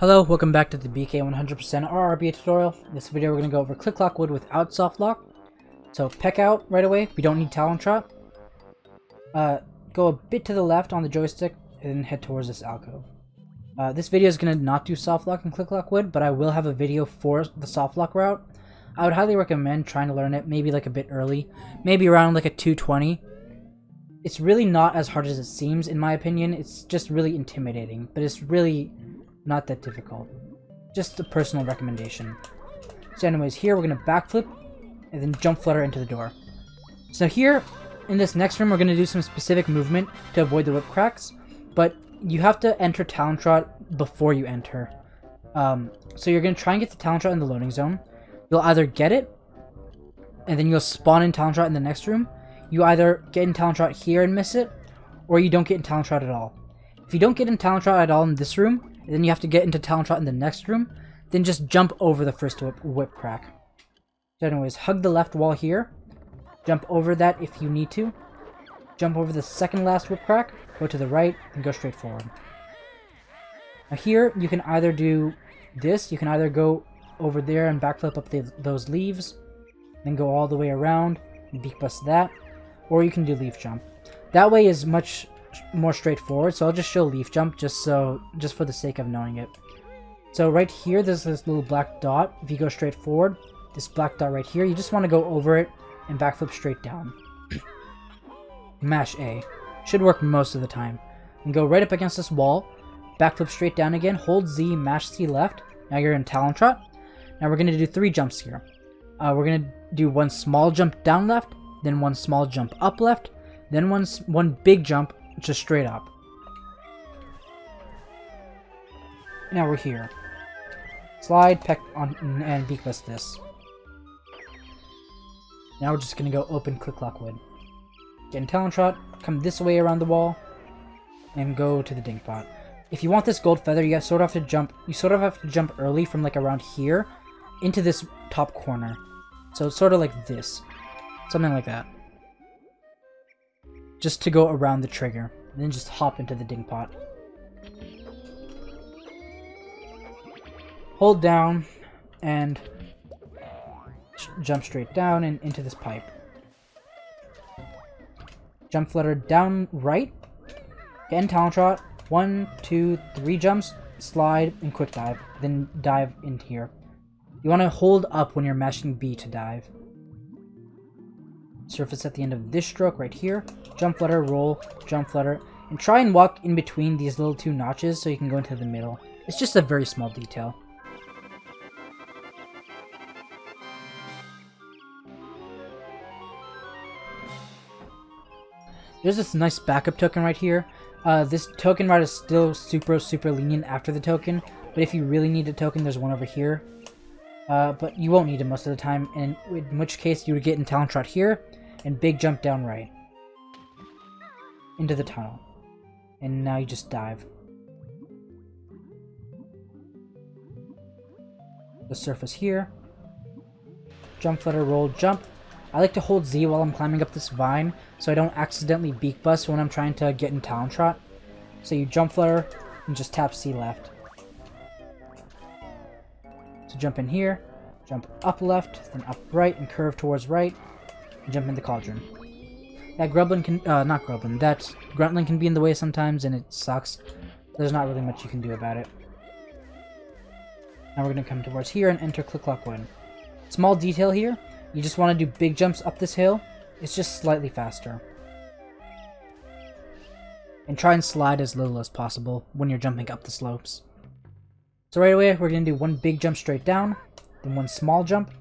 Hello, welcome back to the BK 100% RRBA tutorial. In this video we're going to go over Click Lock Wood without Softlock. So peck out right away, we don't need Talon Trot. Go a bit to the left on the joystick and then head towards this alcove. This video is going to not do Softlock and Click Lock Wood, but I will have a video for the Softlock route. I would highly recommend trying to learn it maybe like a bit early, maybe around like a 220. It's really not as hard as it seems in my opinion, it's just really intimidating, but it's really not that difficult. Just a personal recommendation. So anyways, here we're going to backflip and then jump flutter into the door. So here, in this next room, we're going to do some specific movement to avoid the whip cracks, but you have to enter Talon Trot before you enter. So you're going to try and get the Talon Trot in the loading zone. You'll either get it, and then you'll spawn in Talon Trot in the next room. You either get in Talon Trot here and miss it, or you don't get in Talon Trot at all. If you don't get in Talon Trot at all in this room, and then you have to get into Talon Trot in the next room, then just jump over the first whip crack. So anyways, hug the left wall here, jump over that if you need to, jump over the second last whip crack, go to the right, and go straight forward. Now here, you can either do this, you can either go over there and backflip up those leaves, then go all the way around, and beak bust that, or you can do leaf jump. That way is much more straightforward, so I'll just show leaf jump just for the sake of knowing it. So right here, there's this little black dot. If you go straight forward, this black dot right here, you just want to go over it and backflip straight down. Mash A. Should work most of the time. And go right up against this wall, backflip straight down again, hold Z, mash C left. Now you're in Talon Trot. Now we're going to do 3 jumps here. We're going to do one small jump down left, then one small jump up left, then one big jump just straight up. Now we're here. Slide, peck on, and beak bust this. Now we're just gonna go open Click Lock Wood. Get in Talon Trot, come this way around the wall, and go to the dink pot. If you want this gold feather, you sort of have to jump early from like around here into this top corner. So it's sort of like this. Something like that. Just to go around the trigger, and then just hop into the ding pot. Hold down, and jump straight down and into this pipe. Jump flutter down right, get in Talon Trot, 1, 2, 3 jumps, slide, and quick dive, then dive into here. You want to hold up when you're mashing B to dive. Surface at the end of this stroke right here, jump flutter, roll, jump flutter, and try and walk in between these little 2 notches so you can go into the middle. It's just a very small detail. There's this nice backup token right here. This token route is still super lenient after the token, but if you really need a token, there's one over here. But you won't need it most of the time, and in which case you would get in Talon Trot here, and big jump down right into the tunnel, and now you just dive. The surface here, jump flutter, roll, jump. I like to hold Z while I'm climbing up this vine so I don't accidentally beak bust when I'm trying to get in Talon Trot. So you jump flutter and just tap C left. So jump in here, jump up left, then up right and curve towards right. Jump in the cauldron. That grublin can, that gruntling can be in the way sometimes and it sucks. There's not really much you can do about it. Now we're going to come towards here and enter Click Lock Wood. Small detail here, you just want to do big jumps up this hill. It's just slightly faster. And try and slide as little as possible when you're jumping up the slopes. So right away, we're going to do one big jump straight down, then one small jump.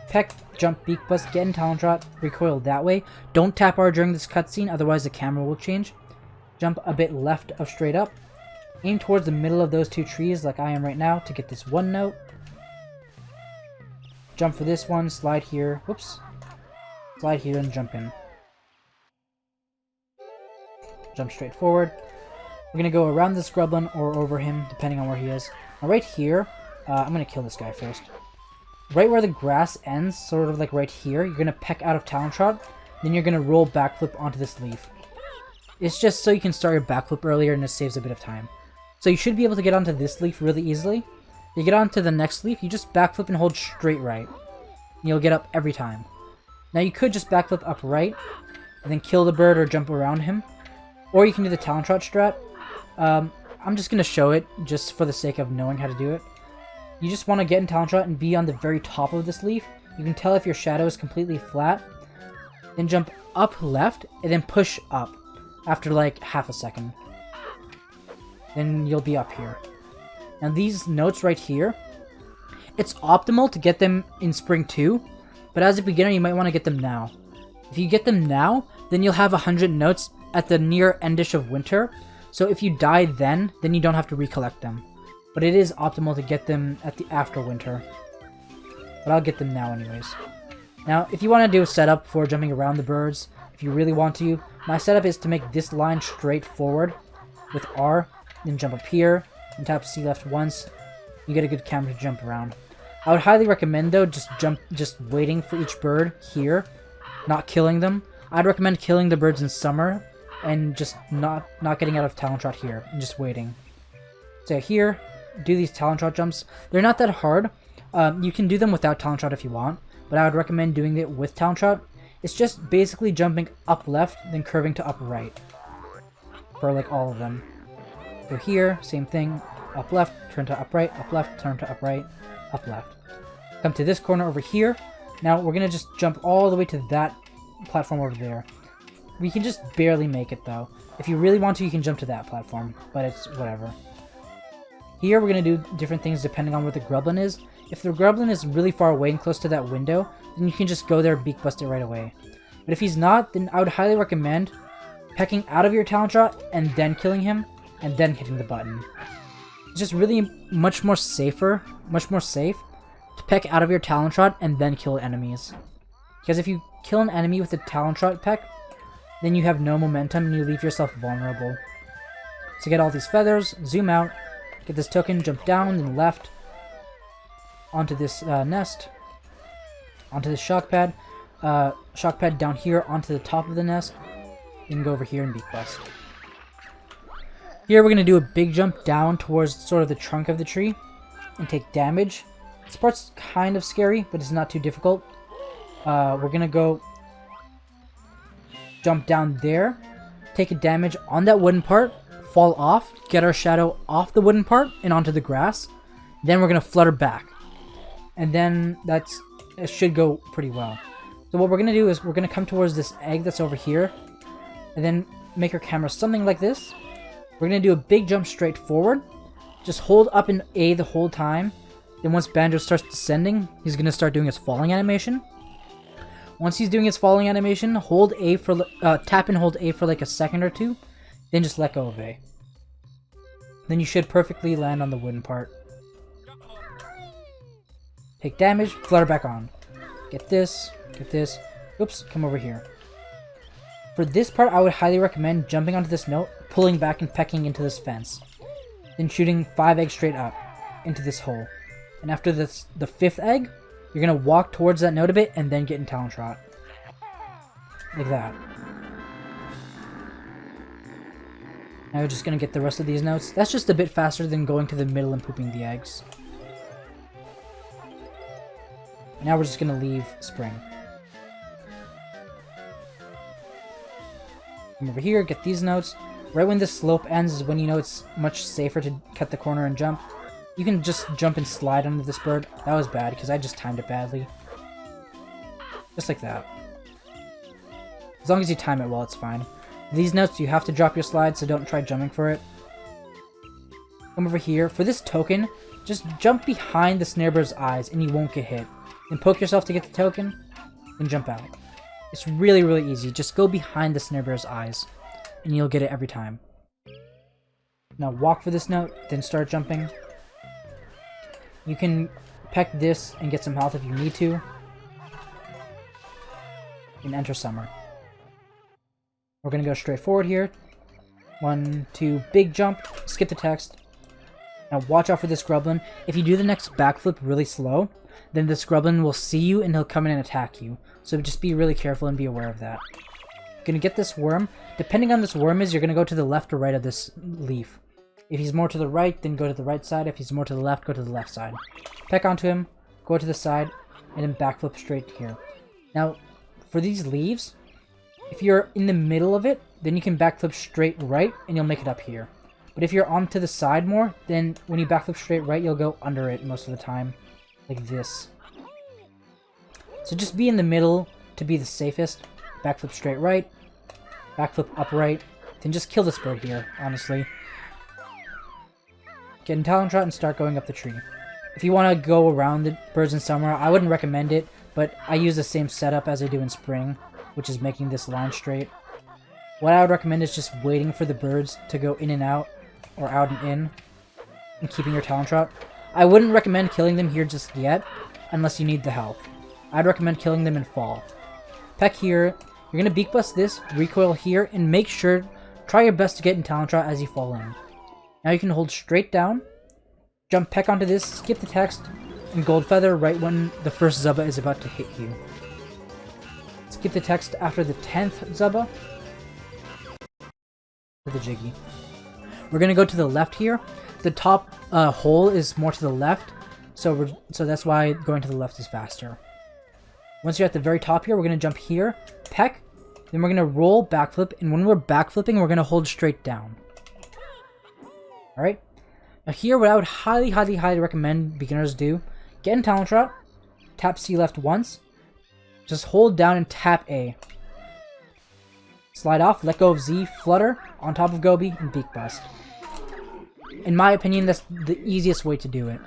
Peck, jump, beak bust, get in Talon Trot, recoil that way. Don't tap R during this cutscene, otherwise the camera will change. Jump a bit left of straight up. Aim towards the middle of those 2 trees like I am right now to get this 1 note. Jump for this one, slide here, whoops. Slide here and jump in. Jump straight forward. We're going to go around this grublin or over him, depending on where he is. Now right here, I'm going to kill this guy first. Right where the grass ends, sort of like right here, you're going to peck out of Talon Trot, then you're going to roll backflip onto this leaf. It's just so you can start your backflip earlier and it saves a bit of time. So you should be able to get onto this leaf really easily. You get onto the next leaf, you just backflip and hold straight right. And you'll get up every time. Now you could just backflip up right, and then kill the bird or jump around him. Or you can do the talent shot strat. I'm just going to show it just for the sake of knowing how to do it. You just want to get in talent shot and be on the very top of this leaf. You can tell if your shadow is completely flat. Then jump up left, and then push up after like half a second. Then you'll be up here. Now these notes right here, it's optimal to get them in Spring 2, but as a beginner you might want to get them now. If you get them now, then you'll have 100 notes at the near endish of winter, so if you die then you don't have to recollect them. But it is optimal to get them at the after winter. But I'll get them now anyways. Now, if you want to do a setup for jumping around the birds, if you really want to, my setup is to make this line straight forward with R, then jump up here, and tap C left once. You get a good camera to jump around. I would highly recommend though just waiting for each bird here, not killing them. I'd recommend killing the birds in summer and just not getting out of talent shot here and just waiting. So here, do these talent shot jumps. They're not that hard. You can do them without talent shot if you want, but I would recommend doing it with talent shot. It's just basically jumping up left, then curving to up right for like all of them. So here, same thing, up left, turn to up right, up left, turn to up right, up left. Come to this corner over here. Now we're gonna just jump all the way to that platform over there. We can just barely make it though. If you really want to, you can jump to that platform, but it's whatever. Here we're gonna do different things depending on where the Grublin is. If the Grublin is really far away and close to that window, then you can just go there, beak bust it right away. But if he's not, then I would highly recommend pecking out of your talent shot and then killing him, and then hitting the button. It's just really much more safe to peck out of your talent shot and then kill enemies. Because if you kill an enemy with a talent shot peck, then you have no momentum and you leave yourself vulnerable. So get all these feathers, zoom out, get this token, jump down, then left, onto this nest, onto the shock pad down here onto the top of the nest, then go over here and beak bust. Here we're going to do a big jump down towards sort of the trunk of the tree and take damage. This part's kind of scary, but it's not too difficult. We're going to go jump down there, take a damage on that wooden part, fall off, get our shadow off the wooden part and onto the grass. Then we're going to flutter back. And then it should go pretty well. So what we're going to do is we're going to come towards this egg that's over here and then make our camera something like this. We're going to do a big jump straight forward. Just hold up in A the whole time. Then once Banjo starts descending, he's going to start doing his falling animation. Once he's doing his falling animation, hold A for tap and hold A for like a second or two. Then just let go of A. Then you should perfectly land on the wooden part. Take damage, flutter back on. Get this. Oops, come over here. For this part, I would highly recommend jumping onto this note, pulling back and pecking into this fence. Then shooting 5 eggs straight up into this hole. And after the 5th egg, you're going to walk towards that note a bit and then get in talent shot. Like that. Now we're just going to get the rest of these notes. That's just a bit faster than going to the middle and pooping the eggs. Now we're just going to leave spring. Come over here, get these notes. Right when this slope ends is when you know it's much safer to cut the corner and jump. You can just jump and slide under this bird. That was bad because I just timed it badly. Just like that. As long as you time it well, it's fine. These notes, you have to drop your slide, so don't try jumping for it. Come over here. For this token, just jump behind the snare bird's eyes and you won't get hit. Then poke yourself to get the token, then jump out. It's really, really easy. Just go behind the snare bear's eyes, and you'll get it every time. Now walk for this note, then start jumping. You can peck this and get some health if you need to. And enter summer. We're going to go straight forward here. 1, 2, big jump, skip the text. Now watch out for this Grublin. If you do the next backflip really slow, then this Grublin will see you and he'll come in and attack you. So just be really careful and be aware of that. You're going to get this worm. Depending on this worm is, you're going to go to the left or right of this leaf. If he's more to the right, then go to the right side. If he's more to the left, go to the left side. Peck onto him, go to the side, and then backflip straight here. Now, for these leaves, if you're in the middle of it, then you can backflip straight right, and you'll make it up here. But if you're onto the side more, then when you backflip straight right, you'll go under it most of the time. Like this. So just be in the middle to be the safest. Backflip straight right, backflip upright, then just kill this bird here, honestly. Get in Talon Trot and start going up the tree. If you want to go around the birds in summer, I wouldn't recommend it, but I use the same setup as I do in spring, which is making this line straight. What I would recommend is just waiting for the birds to go in and out, or out and in, and keeping your Talon Trot. I wouldn't recommend killing them here just yet, unless you need the health. I'd recommend killing them in fall. Peck here, you're going to beak bust this, recoil here, and make sure, try your best to get in Talon Trot as you fall in. Now you can hold straight down, jump peck onto this, skip the text, and gold feather right when the first Zubba is about to hit you. Skip the text after the 10th Zubba for the Jiggy. We're going to go to the left here. The top hole is more to the left, so that's why going to the left is faster. Once you're at the very top here, we're going to jump here, peck, then we're going to roll, backflip, and when we're backflipping, we're going to hold straight down. Alright? Now here, what I would highly, highly, highly recommend beginners do, get in Talon Trot, tap C left once, just hold down and tap A. Slide off, let go of Z, flutter, on top of Gobi, and beak bust. In my opinion, that's the easiest way to do it.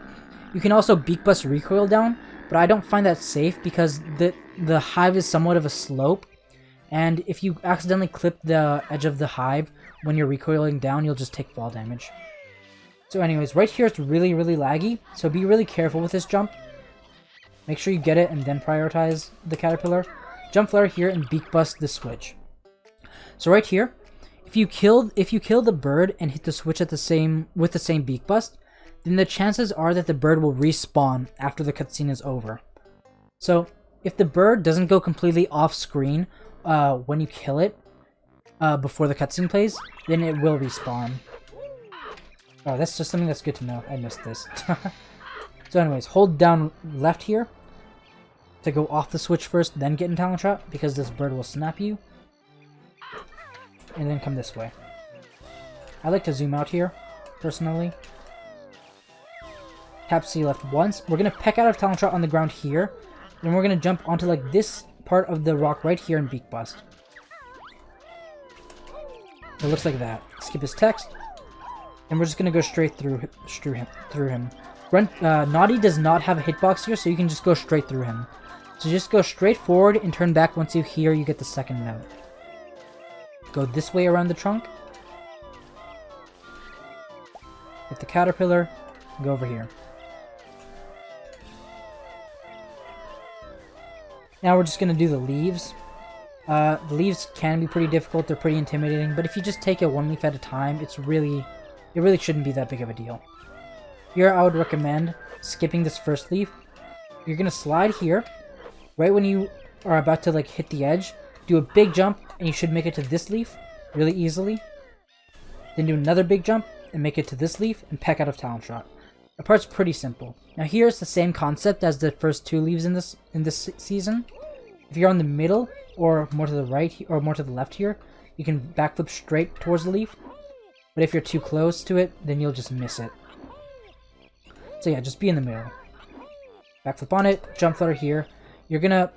You can also beak bust recoil down, but I don't find that safe because the hive is somewhat of a slope, and if you accidentally clip the edge of the hive when you're recoiling down, you'll just take fall damage. So anyways, right here it's really, really laggy, so be really careful with this jump. Make sure you get it and then prioritize the caterpillar. Jump flare here and beak bust the switch. So right here, if you kill the bird and hit the switch with the same beak bust, then the chances are that the bird will respawn after the cutscene is over. So if the bird doesn't go completely off screen when you kill it before the cutscene plays, then it will respawn. Oh, that's just something that's good to know. I missed this. So anyways, hold down left here to go off the switch first, then get in Talon Trot, because this bird will snap you. And then come this way. I like to zoom out here, personally. Tap C left once. We're going to peck out of Talon Trot on the ground here. Then we're going to jump onto like this part of the rock right here and beak bust. It looks like that. Skip his text. And we're just going to go straight through him. Naughty does not have a hitbox here, so you can just go straight through him. So just go straight forward and turn back once you hear you get the second note. Go this way around the trunk. Hit the caterpillar. Go over here. Now we're just going to do the leaves. The leaves can be pretty difficult. They're pretty intimidating. But if you just take it one leaf at a time, it really shouldn't be that big of a deal. Here I would recommend skipping this first leaf. You're going to slide here. Right when you are about to like hit the edge, do a big jump and you should make it to this leaf really easily. Then do another big jump and make it to this leaf and peck out of Talon Trot. The part's pretty simple. Now here it's the same concept as the first two leaves in this season. If you're on the middle or more to the right or more to the left here, you can backflip straight towards the leaf. But if you're too close to it, then you'll just miss it. So yeah, just be in the middle. Backflip on it, jump flutter here. You're gonna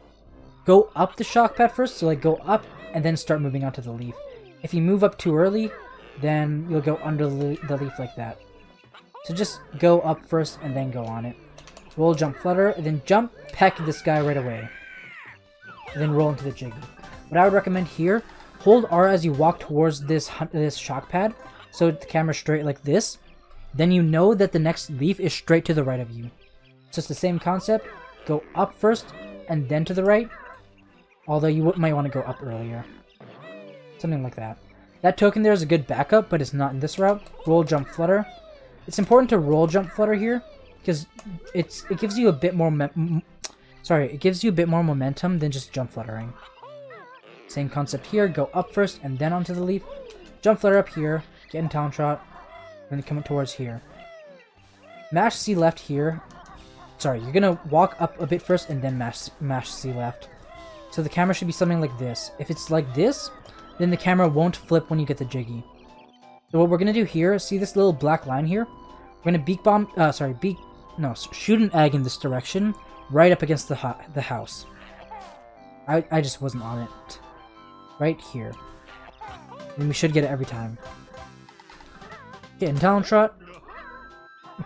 go up the shock pad first, so like go up and then start moving onto the leaf. If you move up too early, then you'll go under the leaf like that. So just go up first and then go on it. Roll, jump, flutter, and then jump, peck this guy right away. And then roll into the Jiggy. What I would recommend here, hold R as you walk towards this shock pad, so the camera's straight like this. Then you know that the next leaf is straight to the right of you. So it's the same concept. Go up first and then to the right. Although you might want to go up earlier. Something like that. That token there is a good backup, but it's not in this route. Roll, jump, flutter. It's important to roll, jump, flutter here, because it gives you a bit more it gives you a bit more momentum than just jump fluttering. Same concept here. Go up first and then onto the leaf. Jump flutter up here. Get in Talon Trot. then come towards here. Mash C left here. Sorry, you're gonna walk up a bit first and then mash C left. So the camera should be something like this. If it's like this, then the camera won't flip when you get the jiggy. So what we're gonna do here, see this little black line here? We're gonna shoot an egg in this direction, right up against the house. I just wasn't on it. Right here. And we should get it every time. Get in Talon Trot.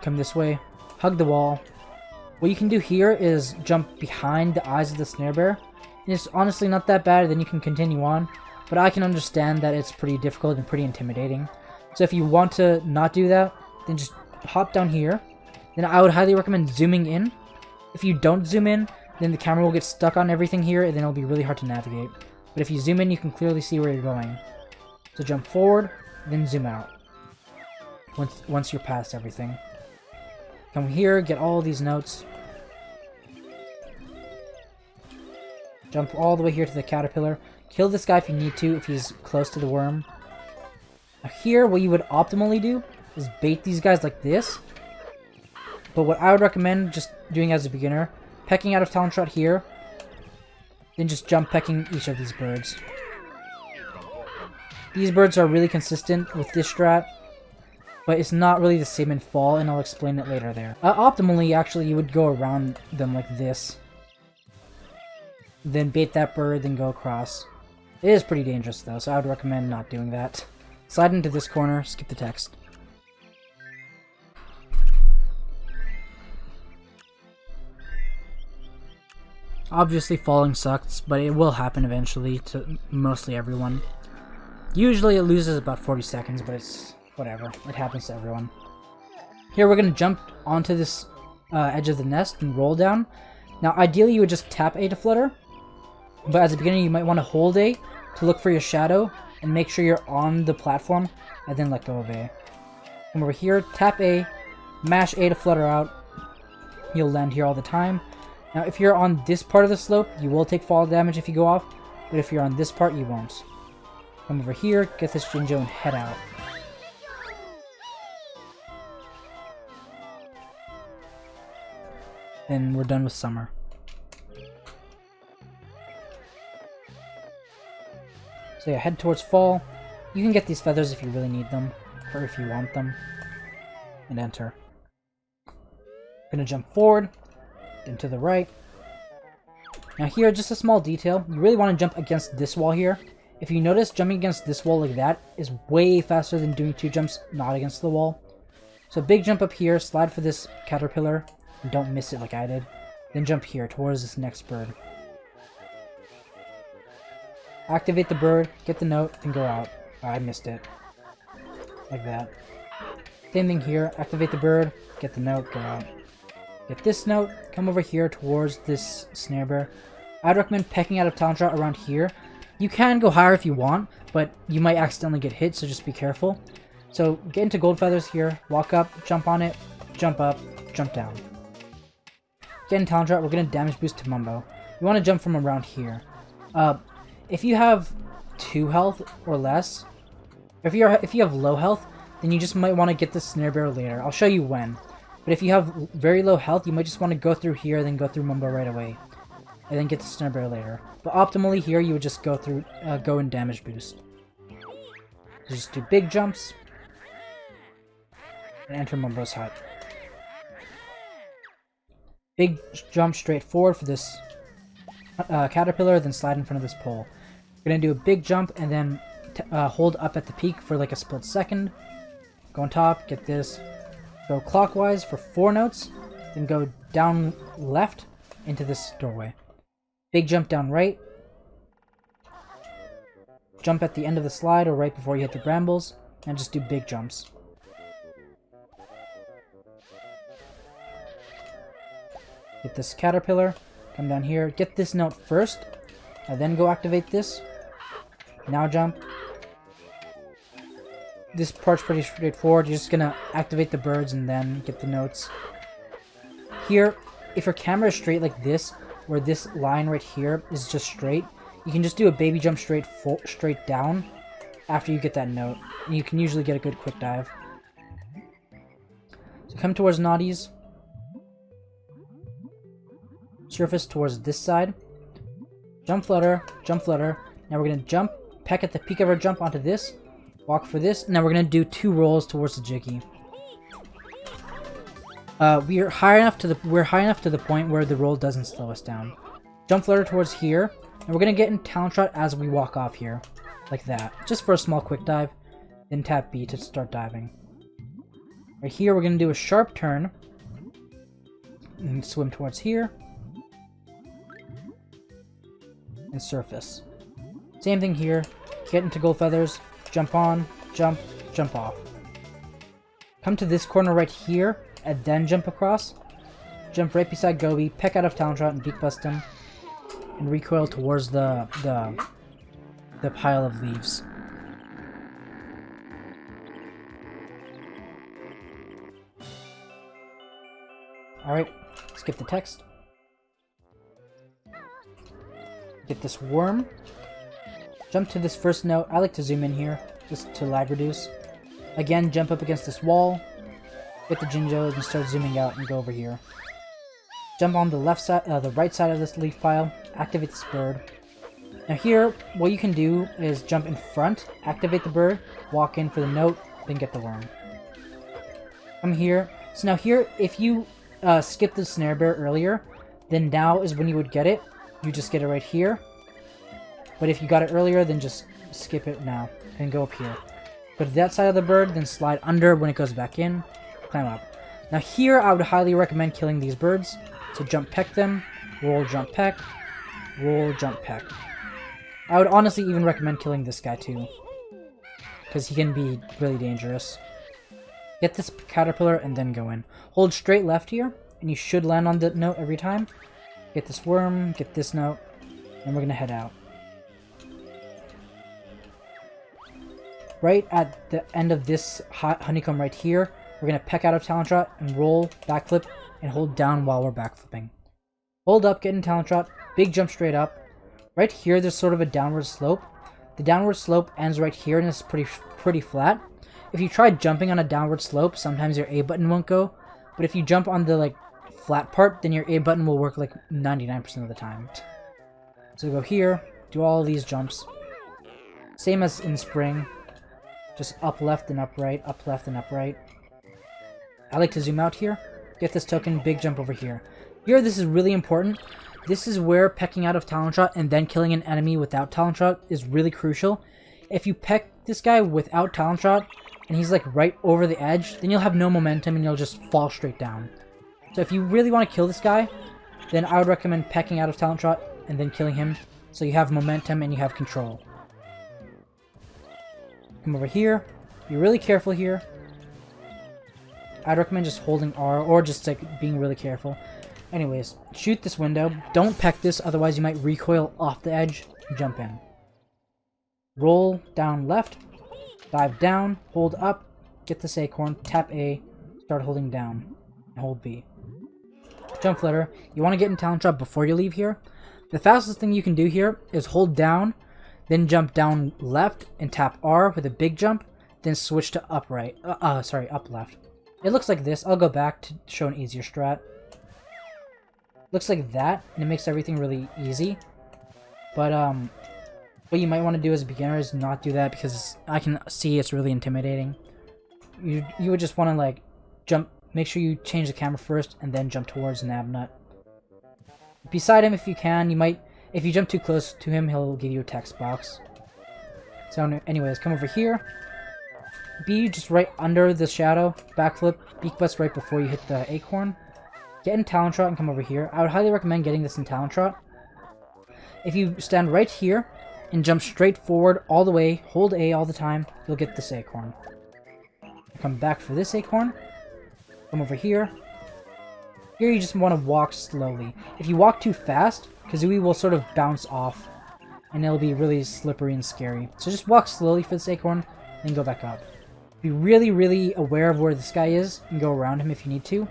Come this way. Hug the wall. What you can do here is jump behind the eyes of the snare bear. And it's honestly not that bad, then you can continue on. But I can understand that it's pretty difficult and pretty intimidating. So if you want to not do that, then just hop down here. Then I would highly recommend zooming in. If you don't zoom in, then the camera will get stuck on everything here, and then it'll be really hard to navigate. But if you zoom in, you can clearly see where you're going. So jump forward, then zoom out. Once you're past everything. Come here, get all these notes. Jump all the way here to the caterpillar. Kill this guy if you need to, if he's close to the worm. Now here, what you would optimally do is bait these guys like this. But what I would recommend just doing as a beginner, pecking out of Talon Trot here, then just jump pecking each of these birds. These birds are really consistent with this strat, but it's not really the same in fall, and I'll explain it later there. Optimally, actually, you would go around them like this. Then bait that bird, then go across. It is pretty dangerous though, so I would recommend not doing that. Slide into this corner, skip the text. Obviously falling sucks, but it will happen eventually to mostly everyone. Usually it loses about 40 seconds, but it's whatever. It happens to everyone. Here we're going to jump onto this edge of the nest and roll down. Now ideally you would just tap A to flutter, but as a beginner you might want to hold A to look for your shadow and make sure you're on the platform and then let go of A. Come over here, tap A, mash A to flutter out. You'll land here all the time. Now if you're on this part of the slope, you will take fall damage if you go off, but if you're on this part, you won't. Come over here, get this Jinjo and head out. And we're done with summer. So yeah, head towards fall. You can get these feathers if you really need them, or if you want them. And enter. Gonna jump forward, then to the right. Now here, just a small detail. You really want to jump against this wall here. If you notice, jumping against this wall like that is way faster than doing 2 jumps not against the wall. So big jump up here, slide for this caterpillar, and don't miss it like I did. Then jump here towards this next bird. Activate the bird, get the note, and go out. Oh, I missed it. Like that. Same thing here, activate the bird, get the note, go out. Get this note, come over here towards this snare bear. I'd recommend pecking out of Talon Trot around here. You can go higher if you want, but you might accidentally get hit, so just be careful. So get into gold feathers here, walk up, jump on it, jump up, jump down. Get in Talon Trot, we're going to damage boost to Mumbo. You want to jump from around here. If you have 2 health or less, if you have low health, then you just might want to get the snare bear later. I'll show you when. But if you have very low health, you might just want to go through here, then go through Mumbo right away. And then get the snare bear later. But optimally here, you would just go through, go in damage boost. So just do big jumps. And enter Mumbo's hut. Big jump straight forward for this caterpillar, then slide in front of this pole. We're going to do a big jump and then hold up at the peak for like a split second. Go on top, get this. Go clockwise for 4 notes, then go down left into this doorway. Big jump down right. Jump at the end of the slide or right before you hit the brambles, and just do big jumps. Get this caterpillar, come down here, get this note first, and then go activate this. Now jump. This part's pretty straightforward. You're just gonna activate the birds and then get the notes. Here, if your camera is straight like this, where this line right here is just straight, you can just do a baby jump straight down after you get that note. And you can usually get a good quick dive. So come towards Naughties. Surface towards this side. Jump flutter, jump flutter. Now we're gonna jump, peck at the peak of our jump onto this. Walk for this. Now we're gonna do 2 rolls towards the Jiggy. We're high enough to the point where the roll doesn't slow us down. Jump flutter towards here, and we're gonna get in talent shot as we walk off here, like that, just for a small quick dive. Then tap B to start diving. Right here, we're gonna do a sharp turn and swim towards here, and surface. Same thing here. Get into gold feathers, jump on, jump, jump off. Come to this corner right here, and then jump across. Jump right beside Gobi, peck out of talent shot and beak bust him, and recoil towards the pile of leaves. Alright, skip the text. Get this worm. Jump to this first note. I like to zoom in here, just to lag reduce. Again, jump up against this wall. Get the Jinjo and start zooming out and go over here. Jump on the left side, the right side of this leaf pile. Activate this bird. Now here, what you can do is jump in front, activate the bird, walk in for the note, then get the worm. Come here. So now here, if you skipped the snare bear earlier, then now is when you would get it. You just get it right here. But if you got it earlier, then just skip it now and go up here. Go to that side of the bird, then slide under when it goes back in. Climb up. Now here, I would highly recommend killing these birds. So jump peck them, roll jump peck, roll jump peck. I would honestly even recommend killing this guy too, because he can be really dangerous. Get this caterpillar and then go in. Hold straight left here, and you should land on the note every time. Get this worm, get this note, and we're gonna head out. Right at the end of this honeycomb right here, we're gonna peck out of talent shot and roll, backflip, and hold down while we're backflipping. Hold up, get in talent shot, big jump straight up. Right here, there's sort of a downward slope. The downward slope ends right here, and it's pretty flat. If you try jumping on a downward slope, sometimes your A button won't go. But if you jump on the flat part, then your A button will work 99% of the time. So go here, do all these jumps. Same as in spring. Just up, left, and upright, up, left, and upright. I like to zoom out here. Get this token, big jump over here. Here, this is really important. This is where pecking out of talent shot and then killing an enemy without talent shot is really crucial. If you peck this guy without talent shot, and he's right over the edge, then you'll have no momentum and you'll just fall straight down. So if you really want to kill this guy, then I would recommend pecking out of talent shot and then killing him, so you have momentum and you have control. Come over here. Be really careful here. I'd recommend just holding R, or just being really careful. Anyways, shoot this window. Don't peck this, otherwise you might recoil off the edge and jump in. Roll down left, dive down, hold up, get this acorn, tap A, start holding down, and hold B. Jump flutter. You want to get in talent shot before you leave here. The fastest thing you can do here is hold down, then jump down left and tap R with a big jump, then switch to up left. It looks like this. I'll go back to show an easier strat. Looks like that, and it makes everything really easy. But what you might want to do as a beginner is not do that, because I can see it's really intimidating. You would just want to jump. Make sure you change the camera first, and then jump towards Nabnut. Beside him, if you can, you might. If you jump too close to him, he'll give you a text box. So anyways, come over here. Be just right under the shadow. Backflip. Beak bust right before you hit the acorn. Get in talent shot and come over here. I would highly recommend getting this in talent shot. If you stand right here and jump straight forward all the way, hold A all the time, you'll get this acorn. Come back for this acorn. Come over here. Here you just want to walk slowly. If you walk too fast, Kazooie will sort of bounce off, and it'll be really slippery and scary. So just walk slowly for this acorn, then go back up. Be really, really aware of where this guy is, and go around him if you need to.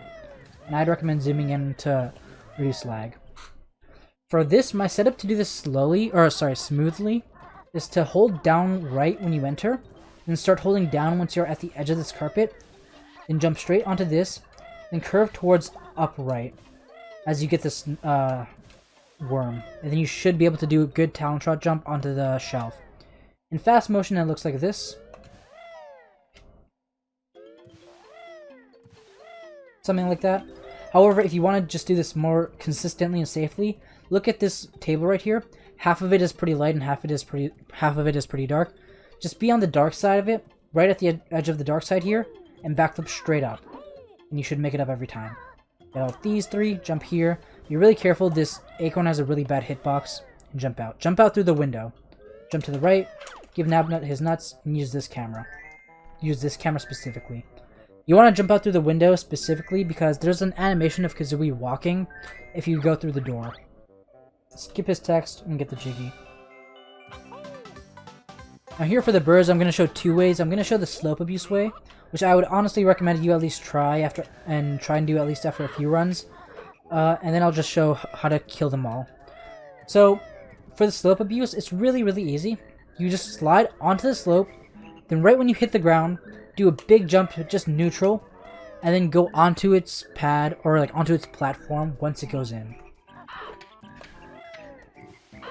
And I'd recommend zooming in to reduce lag. For this, my setup to do this smoothly, is to hold down right when you enter, then start holding down once you're at the edge of this carpet, then jump straight onto this, then curve towards upright as you get this worm. And then you should be able to do a good talent shot jump onto the shelf. In fast motion, it looks like this. Something like that. However, if you want to just do this more consistently and safely, look at this table right here. Half of it is pretty light and half of it is pretty dark. Just be on the dark side of it, right at the edge of the dark side here, and backflip straight up. And you should make it up every time. Get out these three, jump here. Be really careful, this acorn has a really bad hitbox, and jump out. Jump out through the window. Jump to the right, give Nabnut his nuts, and use this camera. Use this camera specifically. You want to jump out through the window specifically because there's an animation of Kazooie walking if you go through the door. Skip his text and get the Jiggy. Now here for the birds, I'm going to show two ways. I'm going to show the slope abuse way, which I would honestly recommend you at least try and do at least after a few runs. And then I'll just show how to kill them all. So for the slope abuse, it's really, really easy. You just slide onto the slope, then right when you hit the ground, do a big jump to just neutral, and then go onto its pad or like onto its platform once it goes in.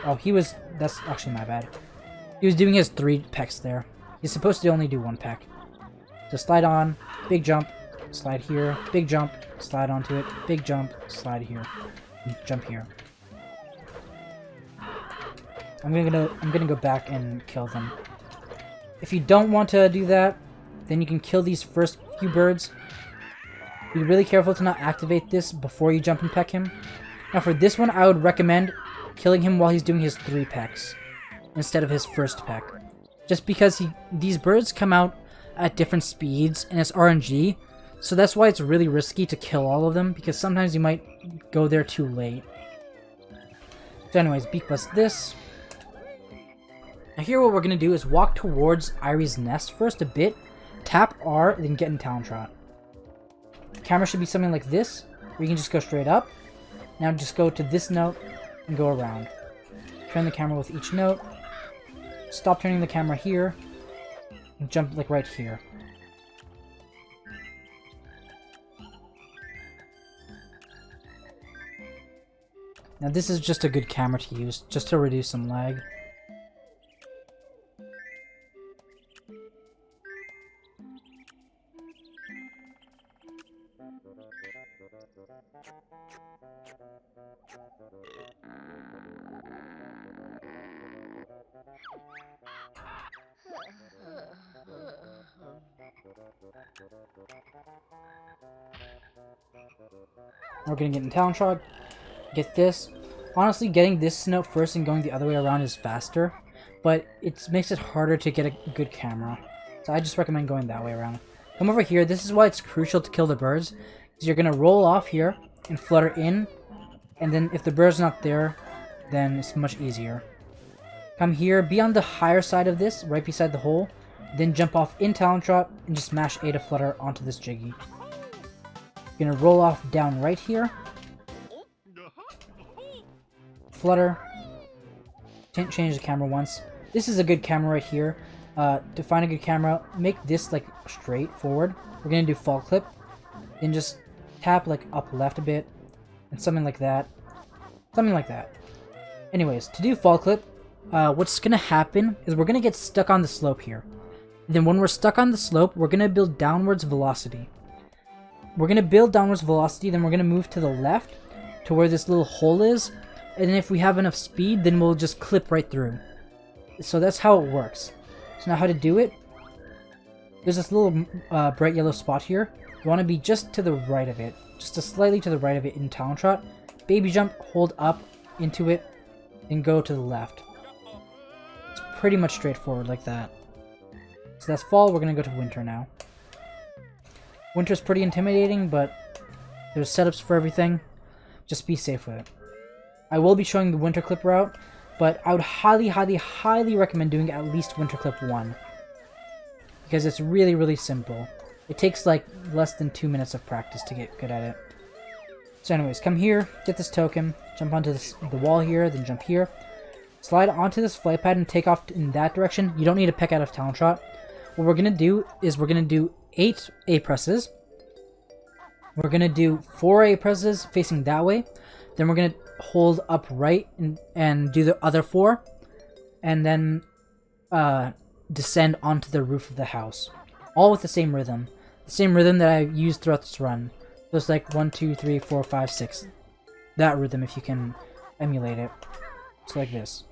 Oh, that's actually my bad. He was doing his 3 pecks there. He's supposed to only do 1 peck. So slide on, big jump, slide here, big jump, slide onto it, big jump, slide here, and jump here. I'm gonna go back and kill them. If you don't want to do that, then you can kill these first few birds. Be really careful to not activate this before you jump and peck him. Now for this one, I would recommend killing him while he's doing his 3 pecks instead of his first peck. Just because these birds come out at different speeds and it's RNG, so that's why it's really risky to kill all of them, because sometimes you might go there too late. So anyways, beak bust this. Now here what we're going to do is walk towards Irie's nest first a bit, tap R, and then get in Talon Trot. The camera should be something like this, where you can just go straight up. Now just go to this note and go around. Turn the camera with each note. Stop turning the camera here, and jump like right here. Now this is just a good camera to use, just to reduce some lag. We're gonna get in Talon Trot, get this. Honestly, getting this note first and going the other way around is faster, but it makes it harder to get a good camera. So I just recommend going that way around. Come over here. This is why it's crucial to kill the birds, because you're gonna roll off here and flutter in, and then if the bird's not there, then it's much easier. Come here, be on the higher side of this, right beside the hole, then jump off in Talon Trot and just smash A to flutter onto this Jiggy. You're gonna roll off down right here. Flutter. Change the camera once. This is a good camera right here. To find a good camera, make this like straight forward. We're gonna do fall clip. Then just tap like up left a bit. And something like that. Something like that. Anyways, to do fall clip, what's gonna happen is we're gonna get stuck on the slope here. Then when we're stuck on the slope, we're gonna build downwards velocity. We're gonna build downwards velocity, then we're gonna move to the left to where this little hole is, and then if we have enough speed, then we'll just clip right through. So that's how it works. So now how to do it? There's this little bright yellow spot here. You want to be just to the right of it, just slightly to the right of it in Talon Trot. Baby jump, hold up into it, and go to the left. It's pretty much straightforward like that. So that's fall. We're gonna go to winter now. Winter's pretty intimidating, but there's setups for everything. Just be safe with it. I will be showing the winter clip route, but I would highly, highly, highly recommend doing at least winter clip 1. Because it's really, really simple. It takes like less than 2 minutes of practice to get good at it. So anyways, come here, get this token, jump onto the wall here, then jump here. Slide onto this flight pad and take off in that direction. You don't need to peck out of Talon Trot. What we're going to do is we're going to do 8 A presses. We're gonna do 4 A presses facing that way. Then we're gonna hold up right and do the other 4. And then descend onto the roof of the house. All with the same rhythm. The same rhythm that I used throughout this run. So it's like 1, 2, 3, 4, 5, 6. That rhythm if you can emulate it. It's like this.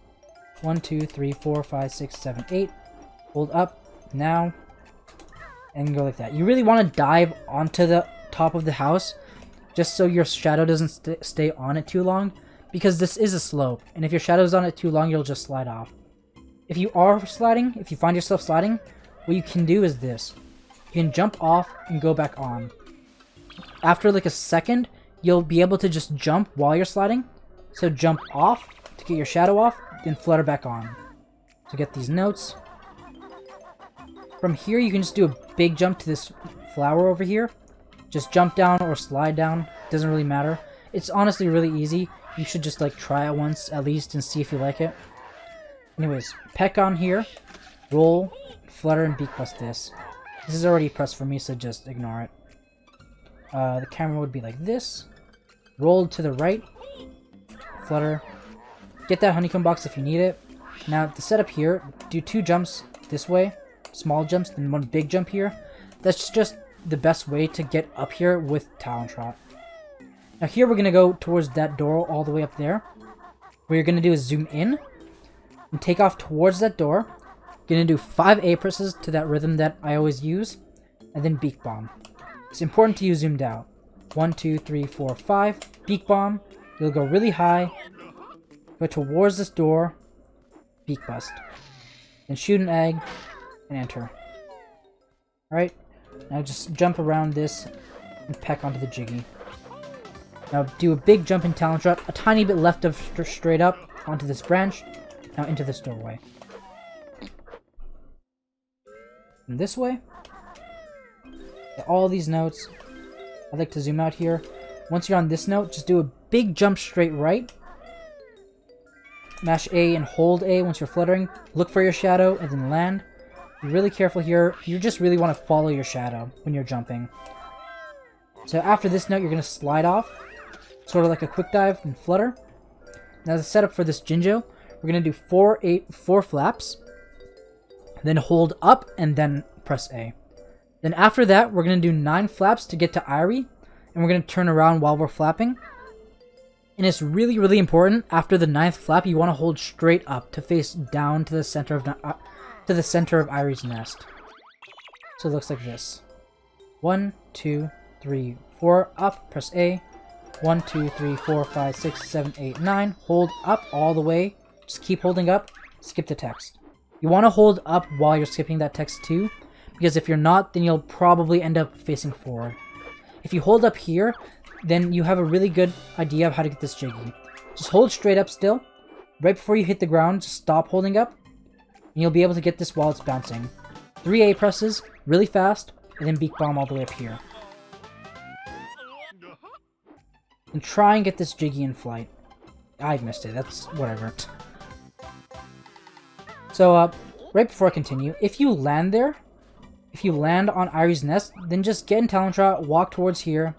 1, 2, 3, 4, 5, 6, 7, 8. Hold up. Now. And go like that. You really want to dive onto the top of the house. Just so your shadow doesn't stay on it too long. Because this is a slope. And if your shadow's on it too long, you'll just slide off. If you are sliding, if you find yourself sliding, what you can do is this. You can jump off and go back on. After like a second, you'll be able to just jump while you're sliding. So jump off to get your shadow off, then flutter back on. To get these notes. From here, you can just do a big jump to this flower over here. Just jump down or slide down. Doesn't really matter. It's honestly really easy. You should just like try it once at least and see if you like it. Anyways, peck on here, roll, flutter, and beak bust this. This is already pressed for me, so just ignore it. The camera would be like this. Roll to the right, flutter. Get that honeycomb box if you need it. Now, the setup here, do 2 jumps this way, small jumps, then 1 big jump here. That's just the best way to get up here with Talon Trot. Now here we're going to go towards that door all the way up there. What you're going to do is zoom in. And take off towards that door. Gonna do 5 A presses to that rhythm that I always use. And then beak bomb. It's important to use zoomed out. 1, 2, 3, 4, 5. Beak bomb. You'll go really high. Go towards this door. Beak bust. Then shoot an egg. And enter. Alright. Now just jump around this. And peck onto the jiggy. Now do a big jump in Talon Trot. A tiny bit left of straight up onto this branch. Now into this doorway. And this way. Get all these notes. I'd like to zoom out here. Once you're on this note, just do a big jump straight right. Mash A and hold A once you're fluttering. Look for your shadow and then land. Be really careful here. You just really want to follow your shadow when you're jumping. So after this note, you're going to slide off. Sort of like a quick dive and flutter. Now the setup for this Jinjo. We're going to do 4 flaps, then hold up, and then press A. Then after that, we're going to do 9 flaps to get to Irie, and we're going to turn around while we're flapping. And it's really, really important, after the 9th flap, you want to hold straight up to face down to the center of Irie's nest. So it looks like this. 1, 2, 3, 4, up, press A. 1, 2, 3, 4, 5, 6, 7, 8, 9. Hold up all the way. Just keep holding up, skip the text. You want to hold up while you're skipping that text too, because if you're not, then you'll probably end up facing forward. If you hold up here, then you have a really good idea of how to get this jiggy. Just hold straight up still. Right before you hit the ground, just stop holding up, and you'll be able to get this while it's bouncing. 3 A presses, really fast, and then beak bomb all the way up here. And try and get this jiggy in flight. I missed it, that's whatever. So, right before I continue, if you land there, if you land on Irie's nest, then just get in Talon Trot, walk towards here,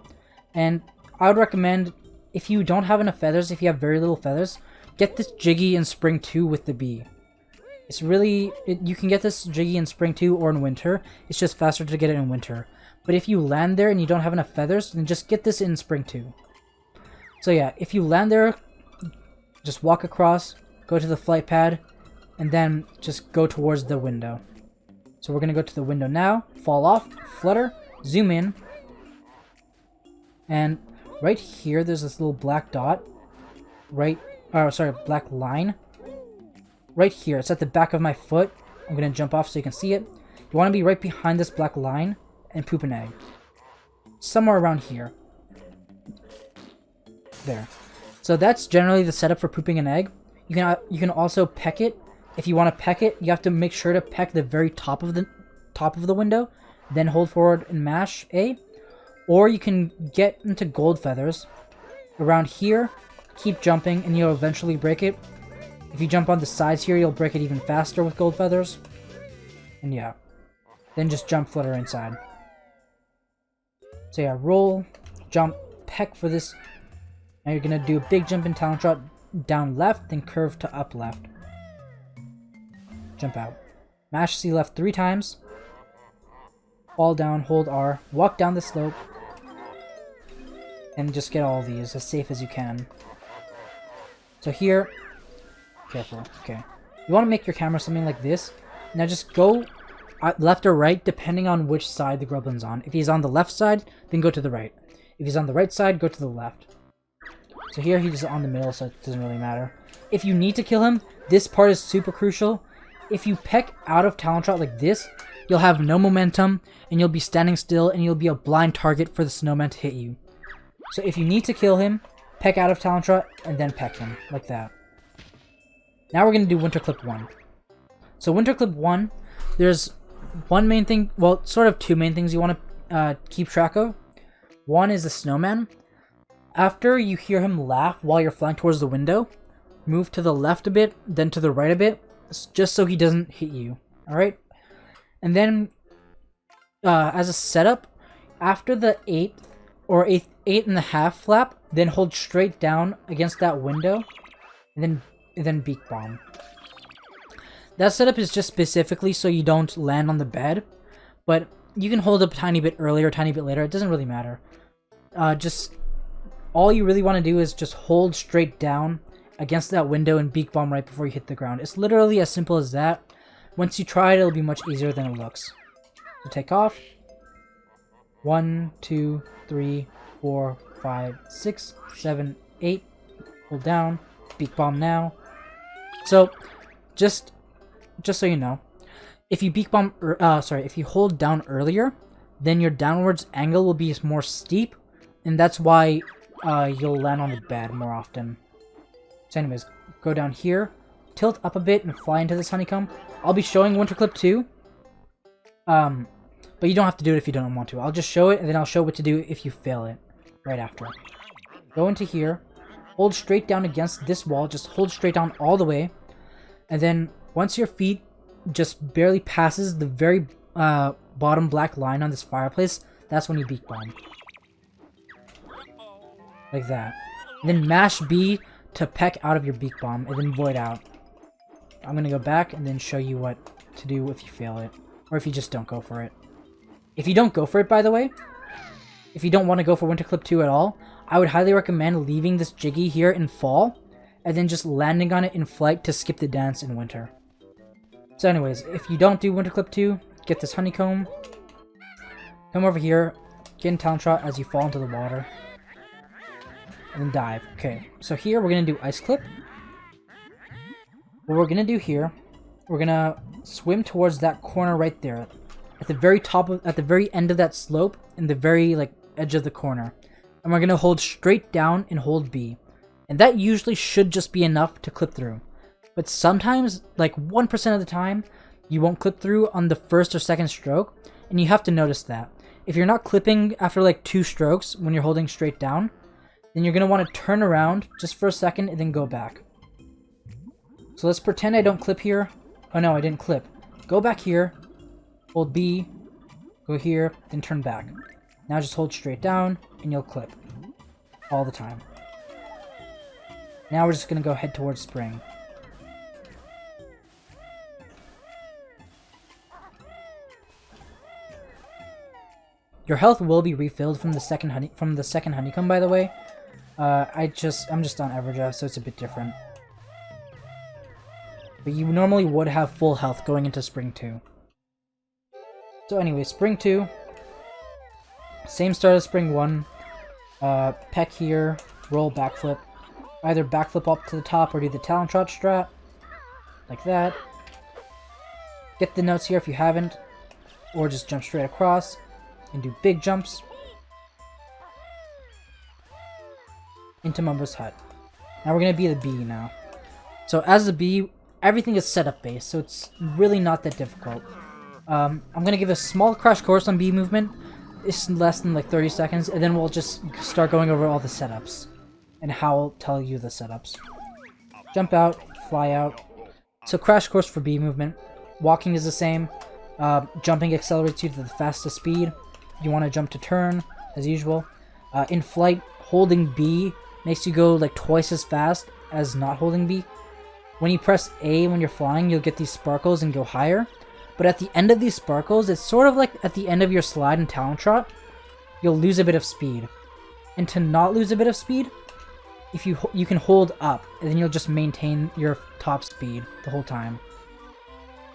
and I would recommend, if you don't have enough feathers, if you have very little feathers, get this jiggy in Spring 2 with the bee. It's really, you can get this jiggy in Spring 2 or in Winter, it's just faster to get it in Winter. But if you land there and you don't have enough feathers, then just get this in Spring 2. So yeah, if you land there, just walk across, go to the flight pad, and then just go towards the window. So we're going to go to the window now, fall off, flutter, zoom in, and right here there's this little black dot, black line, right here. It's at the back of my foot. I'm going to jump off so you can see it. You want to be right behind this black line and poop an egg. Somewhere around here. There. So that's generally the setup for pooping an egg. You can also peck it. If you want to peck it, you have to make sure to peck the very top of the window, then hold forward and mash A. Or you can get into gold feathers around here, keep jumping, and you'll eventually break it. If you jump on the sides here, you'll break it even faster with gold feathers. And yeah, then just jump, flutter inside. So yeah, roll, jump, peck for this. Now you're gonna do a big jump in talon trot down left, then curve to up left. Jump out. Mash C left 3 times. Fall down, hold R, walk down the slope, and just get all of these as safe as you can. So here, careful, okay. You want to make your camera something like this. Now just go left or right depending on which side the Grublin's on. If he's on the left side, then go to the right. If he's on the right side, go to the left. So here he's on the middle, so it doesn't really matter. If you need to kill him, this part is super crucial. If you peck out of talon trot like this, you'll have no momentum, and you'll be standing still, and you'll be a blind target for the snowman to hit you. So if you need to kill him, peck out of talon trot, and then peck him, like that. Now we're going to do Winter Clip 1. So Winter Clip 1, there's one main thing, well, sort of 2 main things you want to keep track of. One is the snowman. After you hear him laugh while you're flying towards the window, move to the left a bit, then to the right a bit, just so he doesn't hit you, alright? And then, as a setup, after the 8 or 8.5 flap, then hold straight down against that window, and then beak bomb. That setup is just specifically so you don't land on the bed, but you can hold up a tiny bit earlier, a tiny bit later, it doesn't really matter. Just, all you really want to do is just hold straight down against that window and beak bomb right before you hit the ground. It's literally as simple as that. Once you try it, it'll be much easier than it looks. So take off. 1, 2, 3, 4, 5, 6, 7, 8. Hold down. Beak bomb now. So, just so you know, if you beak bomb, if you hold down earlier, then your downwards angle will be more steep, and that's why you'll land on the bed more often. So anyways, go down here, tilt up a bit, and fly into this honeycomb. I'll be showing Winter Clip 2, but you don't have to do it if you don't want to. I'll just show it, and then I'll show what to do if you fail it right after. Go into here, hold straight down against this wall, just hold straight down all the way, and then once your feet just barely passes the very bottom black line on this fireplace, that's when you beak bomb. Like that. And then mash B to peck out of your beak bomb, and then void out. I'm gonna go back and then show you what to do if you fail it, or if you just don't go for it. If you don't go for it, by the way, if you don't want to go for Winter Clip 2 at all, I would highly recommend leaving this Jiggy here in fall, and then just landing on it in flight to skip the dance in winter. So anyways, if you don't do Winter Clip 2, get this honeycomb, come over here, get in talon trot as you fall into the water, and then dive. Okay, so here we're going to do Ice Clip. What we're going to do here, we're going to swim towards that corner right there. At the very top, at the very end of that slope, in the very edge of the corner. And we're going to hold straight down and hold B. And that usually should just be enough to clip through. But sometimes, 1% of the time, you won't clip through on the first or second stroke. And you have to notice that. If you're not clipping after 2 strokes when you're holding straight down, then you're going to want to turn around just for a second and then go back. So let's pretend I don't clip here. Oh no, I didn't clip. Go back here, hold B, go here, then turn back. Now just hold straight down and you'll clip. All the time. Now we're just going to go head towards spring. Your health will be refilled from the second honeycomb, by the way. I'm just on Everdrive, so it's a bit different. But you normally would have full health going into Spring 2. So anyway, Spring 2. Same start as Spring 1. Peck here, roll backflip. Either backflip up to the top or do the talon trot strat. Like that. Get the notes here if you haven't. Or just jump straight across. And do big jumps. Into Mumbo's hut. Now we're going to be the bee now. So as the bee, everything is setup based, so it's really not that difficult. I'm going to give a small crash course on bee movement. It's less than 30 seconds, and then we'll just start going over all the setups. And how I'll tell you the setups. Jump out, fly out. So crash course for bee movement. Walking is the same. Jumping accelerates you to the fastest speed. You want to jump to turn, as usual. In flight, holding B makes you go like twice as fast as not holding B. When you press A when you're flying, you'll get these sparkles and go higher. But at the end of these sparkles, it's sort of like at the end of your slide and talon trot, you'll lose a bit of speed. And to not lose a bit of speed, if you can hold up, and then you'll just maintain your top speed the whole time.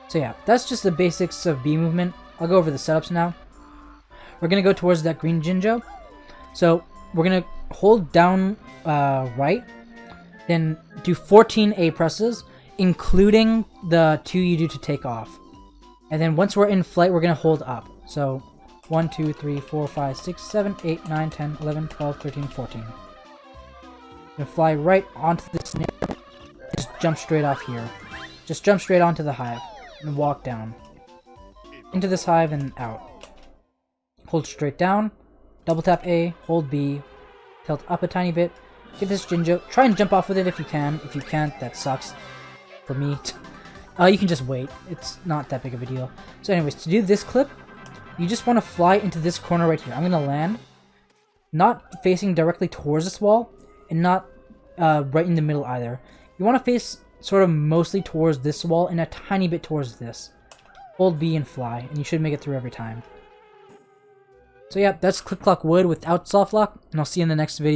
So yeah, that's just the basics of B movement. I'll go over the setups now. We're gonna go towards that green Jinjo. So we're gonna hold down right, then do 14 A presses, including the 2 you do to take off. And then once we're in flight, we're gonna hold up. So 1, 2, 3, 4, 5, 6, 7, 8, 9, 10, 11, 12, 13, 14. Gonna fly right onto this snare. Just jump straight off here. Just jump straight onto the hive and walk down. Into this hive and out. Hold straight down, double tap A, hold B, tilt up a tiny bit, get this Jinjo, try and jump off with it if you can. If you can't, that sucks for me. You can just wait, it's not that big of a deal. So anyways, to do this clip, you just want to fly into this corner right here. I'm going to land, not facing directly towards this wall, and not right in the middle either. You want to face sort of mostly towards this wall and a tiny bit towards this. Hold B and fly, and you should make it through every time. So yeah, that's Click Clock Wood without Softlock, and I'll see you in the next video.